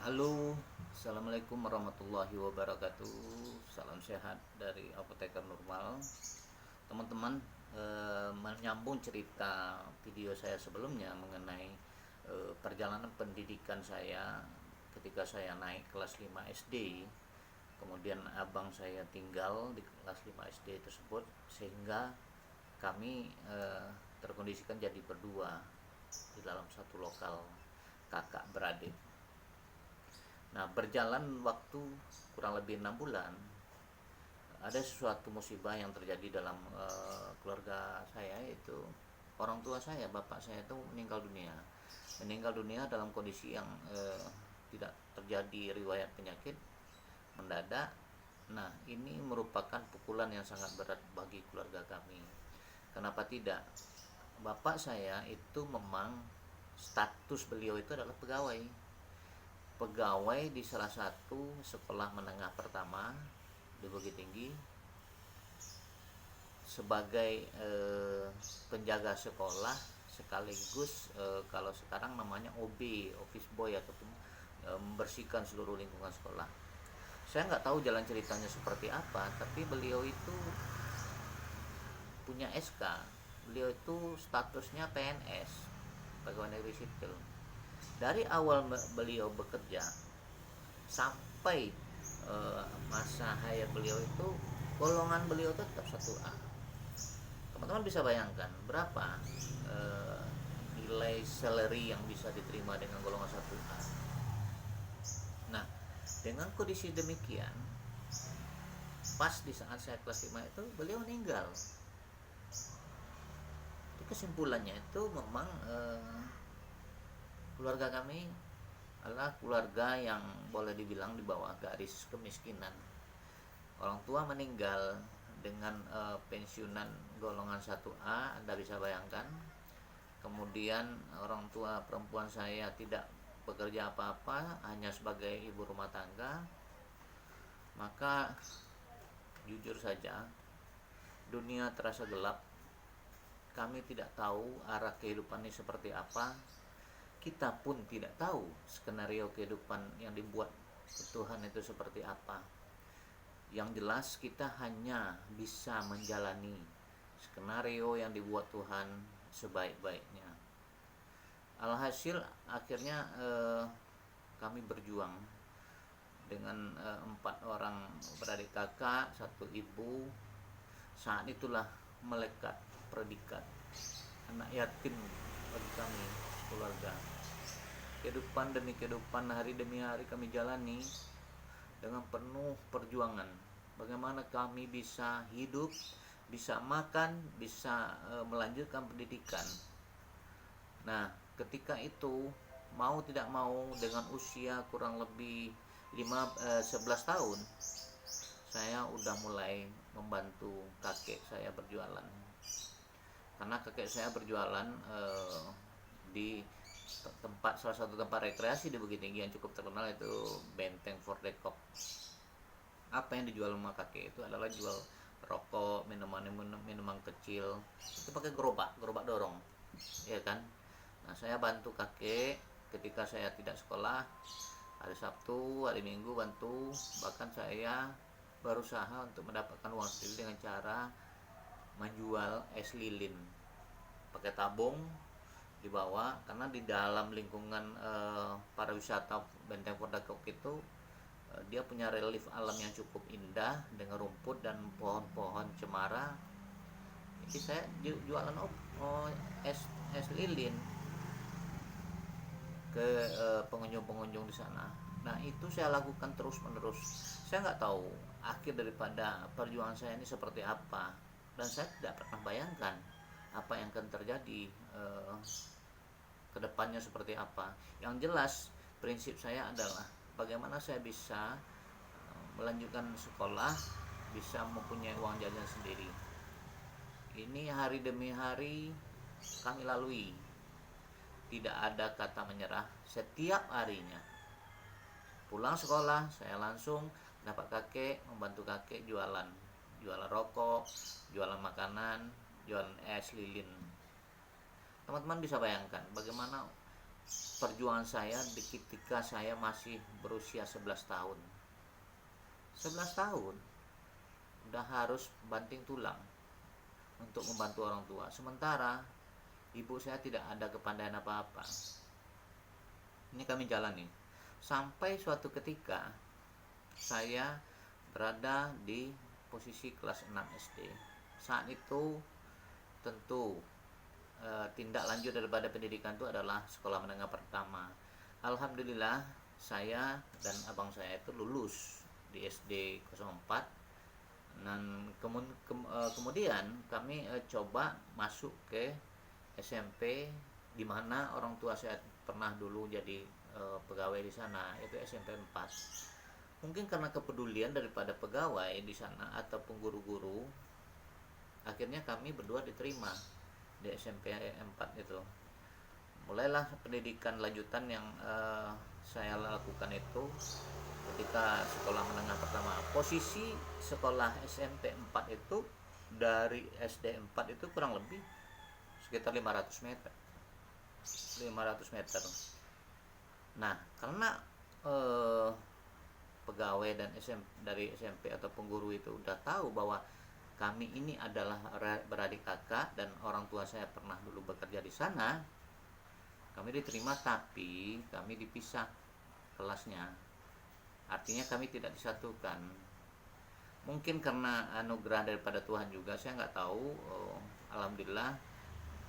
Halo, assalamualaikum warahmatullahi wabarakatuh. Salam sehat dari Apoteker Normal. Teman-teman, menyambung cerita video saya sebelumnya mengenai perjalanan pendidikan saya ketika saya naik kelas 5 SD. Kemudian abang saya tinggal di kelas 5 SD tersebut, sehingga kami terkondisikan jadi berdua di dalam satu lokal, kakak beradik. Nah, berjalan waktu kurang lebih 6 bulan, ada sesuatu musibah yang terjadi dalam keluarga saya, yaitu orang tua saya, bapak saya itu meninggal dunia dalam kondisi yang tidak terjadi riwayat penyakit mendadak. Nah, ini merupakan pukulan yang sangat berat bagi keluarga kami. Kenapa tidak? Bapak saya itu memang status beliau itu adalah pegawai di salah satu sekolah menengah pertama di Bukit Tinggi, sebagai penjaga sekolah sekaligus kalau sekarang namanya OB, office boy, ataupun membersihkan seluruh lingkungan sekolah. Saya nggak tahu jalan ceritanya seperti apa, tapi beliau itu punya SK. Beliau itu statusnya PNS, pegawai negeri sipil. Dari awal beliau bekerja sampai masa hayat beliau itu, golongan beliau tetap 1A. Teman-teman bisa bayangkan berapa nilai salary yang bisa diterima dengan golongan 1A. Nah, dengan kondisi demikian, pas di saat saya kelas 5 itu beliau meninggal. Jadi kesimpulannya itu memang keluarga kami adalah keluarga yang boleh dibilang di bawah garis kemiskinan. Orang tua meninggal dengan pensiunan golongan 1A, Anda bisa bayangkan. Kemudian orang tua perempuan saya tidak bekerja apa-apa, hanya sebagai ibu rumah tangga. Maka jujur saja, dunia terasa gelap. Kami tidak tahu arah kehidupan ini seperti apa. Kita pun tidak tahu skenario kehidupan yang dibuat Tuhan itu seperti apa. Yang jelas kita hanya bisa menjalani skenario yang dibuat Tuhan sebaik-baiknya. Alhasil akhirnya kami berjuang dengan 4 orang beradik kakak, 1 ibu. Saat itulah melekat predikat anak yatim bagi kami keluarga. Kehidupan demi kehidupan, hari demi hari kami jalani dengan penuh perjuangan. Bagaimana kami bisa hidup, bisa makan, bisa melanjutkan pendidikan. Nah, ketika itu mau tidak mau, dengan usia kurang lebih 11 tahun, saya udah mulai membantu kakek saya berjualan. Karena kakek saya berjualan di salah satu tempat rekreasi di Bukit Tinggi yang cukup terkenal, itu Benteng Fort Depok. Apa yang dijual sama kakek itu adalah jual rokok, minuman kecil, itu pakai gerobak dorong, ya kan. Nah, saya bantu kakek ketika saya tidak sekolah, hari Sabtu, hari Minggu bantu. Bahkan saya berusaha untuk mendapatkan uang sendiri dengan cara menjual es lilin pakai tabung dibawa, karena di dalam lingkungan pariwisata Benteng Fort Depok itu dia punya relief alam yang cukup indah dengan rumput dan pohon-pohon cemara. Jadi saya jualan es lilin ke pengunjung-pengunjung di sana. Nah, itu saya lakukan terus menerus. Saya nggak tahu akhir daripada perjuangan saya ini seperti apa, dan saya tidak pernah bayangkan apa yang akan terjadi ke depannya seperti apa. Yang jelas prinsip saya adalah bagaimana saya bisa melanjutkan sekolah, bisa mempunyai uang jajan sendiri. Ini hari demi hari kami lalui, tidak ada kata menyerah. Setiap harinya pulang sekolah, saya langsung dapat kakek, membantu kakek jualan rokok, jualan makanan, jualan es lilin. Teman-teman bisa bayangkan bagaimana perjuangan saya ketika saya masih berusia 11 tahun. 11 tahun udah harus banting tulang untuk membantu orang tua. Sementara ibu saya tidak ada kepandaian apa-apa. Ini kami jalani. Sampai suatu ketika saya berada di posisi kelas 6 SD. Saat itu tentu tindak lanjut daripada pendidikan itu adalah sekolah menengah pertama. Alhamdulillah saya dan abang saya itu lulus di SD 04, dan kemudian kami coba masuk ke SMP, di mana orang tua saya pernah dulu jadi pegawai di sana, yaitu SMP 4. Mungkin karena kepedulian daripada pegawai di sana ataupun guru-guru, akhirnya kami berdua diterima di SMP 4 itu. Mulailah pendidikan lanjutan yang saya lakukan itu ketika sekolah menengah pertama. Posisi sekolah SMP 4 itu dari SD 4 itu kurang lebih sekitar 500 meter. Nah, karena pegawai dan dari SMP atau guru itu udah tahu bahwa kami ini adalah beradik kakak dan orang tua saya pernah dulu bekerja di sana, kami diterima, tapi kami dipisah kelasnya. Artinya kami tidak disatukan. Mungkin karena anugerah daripada Tuhan juga, saya nggak tahu. Alhamdulillah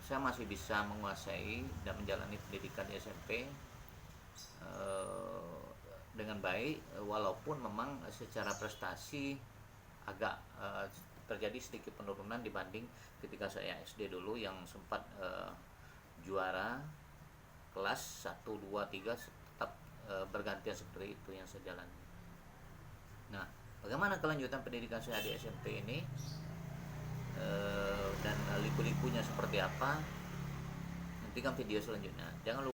saya masih bisa menguasai dan menjalani pendidikan di SMP dengan baik, walaupun memang secara prestasi agak terjadi sedikit penurunan dibanding ketika saya SD dulu yang sempat juara kelas 1, 2, 3 tetap bergantian seperti itu yang saya jalani. Nah, bagaimana kelanjutan pendidikan saya di SMP ini dan liku-likunya seperti apa, nantikan video selanjutnya. Jangan lupa